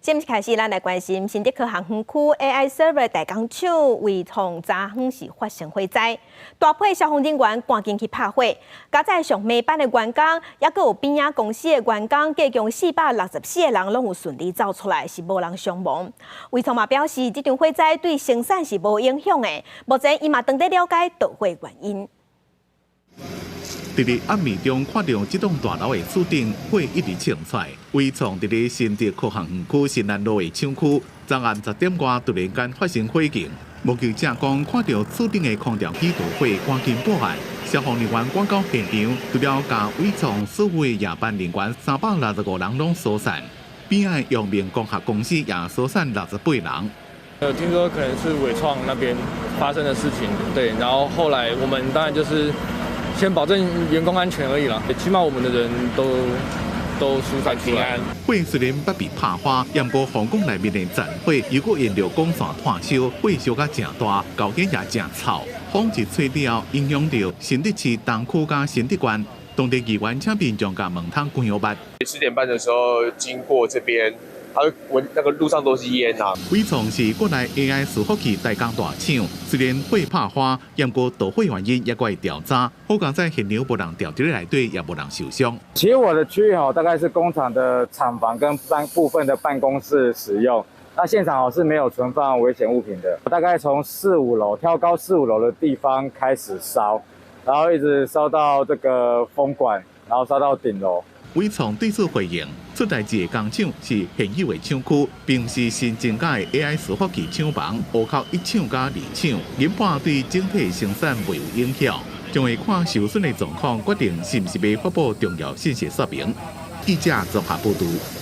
先开始，咱来关心新竹科航园区 AI server 大工厂为从昨昏是发生火灾，大批消防人员赶紧去拍火。加在上尾班的员工，也佮有边仔公司的员工，计共464个人拢有顺利走出来，是无人伤亡。卫创嘛表示，这场火灾对生产是无影响的。目前伊嘛正在了解导火原因。 伫咧暗暝中看到这栋大楼的厝顶火一直冲出来，伟创伫咧新竹科航园区新安路的厂区，昨暗10点外突然间发生火警。目击者讲看到厝顶的空调机导火，赶紧报案。消防人员赶到现场，除了甲伟创所有的夜班人员365人拢疏散，边仔阳明光学公司也疏散68人。听说可能是伟创那边发生的事情，对，然后后来我们当然就是先保证员工安全而已啦，起码我们的人都疏散平安。火虽然不被拍花，不过皇宫内面的残火，如果沿着光线炭烧，火烧甲正大，高烟也正臭，风一吹了，影响到新竹市东区甲新竹县。当地议员请民众甲门窗关好捌。10点半的时候经过这边。 它闻那个路上都是烟啊！伟创是国内 AI 伺服器代工大厂，虽然火拍花，不过导火原因也会调查。好在在现场无人掉进内底，也无人受伤。起火的区域大概是工厂的厂房跟部分的办公室使用。那现场是没有存放危险物品的。大概从4、5楼挑高4、5楼的地方开始烧，然后一直烧到这个风管，然后烧到顶楼。 伟创对此回应，出代志的工厂是现有的厂区，并是新增加的 AI 伺服器厂房，户口1厂加2厂，研判对整体生产未有影响，将会看受损的状况决定是不是要发布重要信息说明。记者综合报道。